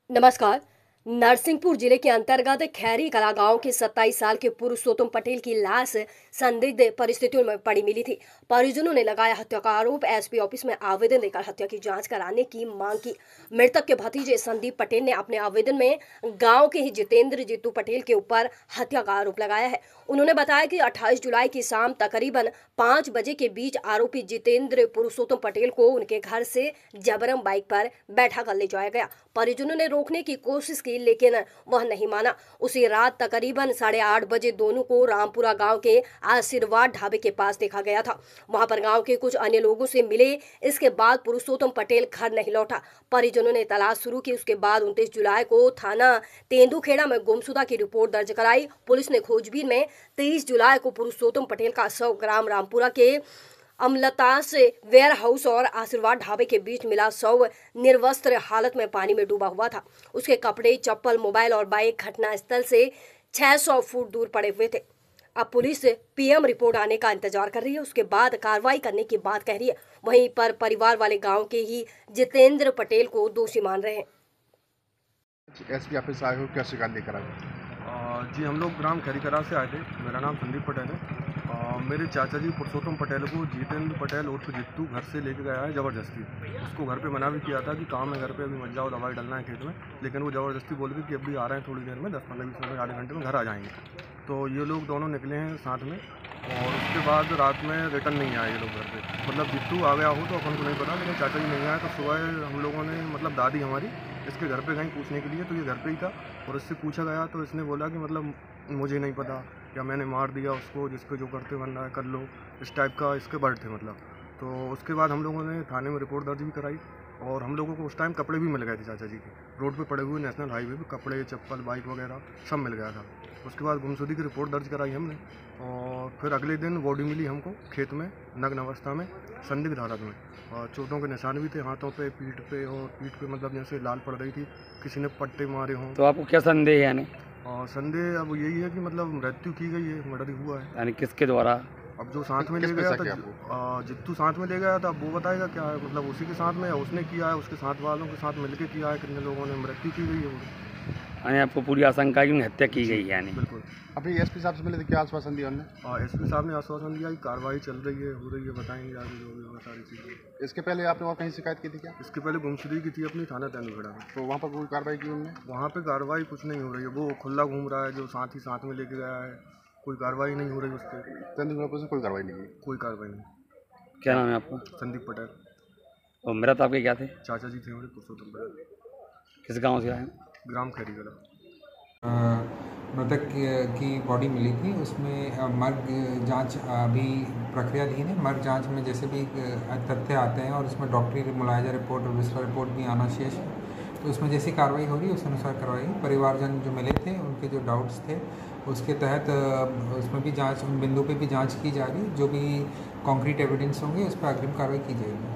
नमस्कार। नरसिंहपुर जिले के अंतर्गत खैरी कला गांव के 27 साल के पुरुषोत्तम पटेल की लाश संदिग्ध परिस्थितियों में पड़ी मिली थी। परिजनों ने लगाया हत्या का आरोप। एसपी ऑफिस में आवेदन देकर हत्या की जांच कराने की मांग की। मृतक के भतीजे संदीप पटेल ने अपने आवेदन में गांव के ही जितेंद्र जीतू पटेल के ऊपर हत्या का आरोप लगाया है। उन्होंने बताया कि 28 जुलाई की शाम तकरीबन 5 बजे के बीच आरोपी जितेंद्र पुरुषोत्तम पटेल को उनके घर से जबरन बाइक पर बैठा कर ले जाया गया। परिजनों ने रोकने की कोशिश की लेकिन वह नहीं माना। उसी रात तकरीबन 8:30 बजे दोनों को रामपुरा गांव के आशीर्वाद ढाबे के पास देखा गया था। वहां पर गांव के कुछ अन्य लोगों से मिले। इसके बाद पुरुषोत्तम पटेल घर नहीं लौटा। परिजनों ने तलाश शुरू की। उसके बाद 29 जुलाई को थाना तेंदुखेड़ा में गुमशुदा की रिपोर्ट दर्ज कराई। पुलिस ने खोजबीन में 23 जुलाई को पुरुषोत्तम पटेल का शव ग्राम रामपुरा के अमलतास वेयर हाउस और आशीर्वाद ढाबे के बीच मिला। शव निर्वस्त्र हालत में पानी में डूबा हुआ था। उसके कपड़े, चप्पल, मोबाइल और बाइक घटनास्थल से 600 फुट दूर पड़े हुए थे। अब पुलिस पीएम रिपोर्ट आने का इंतजार कर रही है। उसके बाद कार्रवाई करने की बात कह रही है। वहीं पर परिवार वाले गांव के ही जितेंद्र पटेल को दोषी मान रहे हैं। एसपी ऑफिस आए हो, क्या शिकायत लेकर आए? जी, हम लोग ग्राम खैरीकला से आए थे। मेरा नाम संदीप पटेल है। मेरे चाचा जी पुरुषोत्तम पटेल को जितेंद्र पटेल उर्फ जित्तू घर से लेके गया है ज़बरदस्ती। उसको घर पे मना भी किया था कि काम है घर पे, अभी मत जाओ, दवाई डालना है खेत में, लेकिन वो ज़बरदस्ती बोल के कि अभी आ रहे हैं थोड़ी देर में, 10-15-20 मिनट में, आधे घंटे में घर आ जाएंगे। तो ये लोग दोनों निकले हैं साथ में और उसके बाद रात में रिटर्न नहीं आए ये लोग घर पे। मतलब जित्तू आ गया हो तो अपन को नहीं पता, लेकिन चाचा जी नहीं आए। तो सुबह हम लोगों ने, मतलब दादी हमारी, इसके घर पे गई पूछने के लिए, तो ये घर पे ही था और इससे पूछा गया तो इसने बोला कि मतलब मुझे नहीं पता, या मैंने मार दिया उसको, जिसको जो करते बनना है कर लो, इस टाइप का इसके वर्ड थे मतलब। तो उसके बाद हम लोगों ने थाने में रिपोर्ट दर्ज भी कराई और हम लोगों को उस टाइम कपड़े भी मिल गए थे चाचा जी के। रोड पे पड़े हुए नेशनल हाईवे पे कपड़े, चप्पल, बाइक वगैरह सब मिल गया था। उसके बाद गुमशुदगी की रिपोर्ट दर्ज कराई हमने और फिर अगले दिन बॉडी मिली हमको खेत में नग्न अवस्था में, संदिग्ध हालत में, और चोटों के निशान भी थे हाथों पे, पीठ पे, और पीठ पे मतलब जैसे लाल पड़ रही थी, किसी ने पट्टे मारे हों। तो आपको क्या संदेह है यानी? और संदेह अब यही है कि मतलब मृत्यु की गई है, मर्डर हुआ है। यानी किसके द्वारा? अब जो साथ में ले गया था, जित्तू साथ में ले गया था, अब वो बताएगा क्या है, मतलब उसी के साथ में, या उसने किया है, उसके साथ वालों के साथ मिलके किया है, कितने लोगों ने, मृत्यु की गई है वो। यानी आपको पूरी आशंका है कि हत्या की गई है यानी? बिल्कुल। अभी एसपी साहब से मिले थे, क्या आश्वासन दिया उन्होंने? एसपी साहब ने आश्वासन दिया कि कार्रवाई चल रही है, हो रही है, बताएंगे आगे जो भी होगा सारी चीज़ें। इसके पहले आपने और कहीं शिकायत की थी क्या? इसके पहले गुमशुदगी की थी अपनी थाना तेंदुखेड़ा में। तो वहाँ पर कोई कार्रवाई की उन्होंने? वहाँ पे कार्रवाई कुछ नहीं हो रही है। वो खुला घूम रहा है, जो साथ में लेके गया है, कोई कार्रवाई नहीं हो रही उस पर। तेंदुखेड़ा पुलिस ने कोई कार्रवाई नहीं की? कोई कार्रवाई नहीं। क्या नाम है आपको? संदीप पटेल। और मृत आपके क्या थे? चाचा जी थे हमारे पुरुषोत्तम पटेल। किस गांव से आए? ग्राम खैरीकला। मृतक की बॉडी मिली थी। उसमें मर्ग जांच अभी प्रक्रियाधीन है। मर्ग जांच में जैसे भी तथ्य आते हैं और उसमें डॉक्टरी मुलायजा रिपोर्ट और विस्फा रिपोर्ट भी आना शेष है, तो उसमें जैसी कार्रवाई होगी उस अनुसार कार्रवाई। परिवारजन जो मिले थे उनके जो डाउट्स थे उसके तहत उसमें भी जांच, उन बिंदु पे भी जांच की जा रही। जो भी कॉन्क्रीट एविडेंस होंगे उस पर अग्रिम कार्रवाई की जाएगी।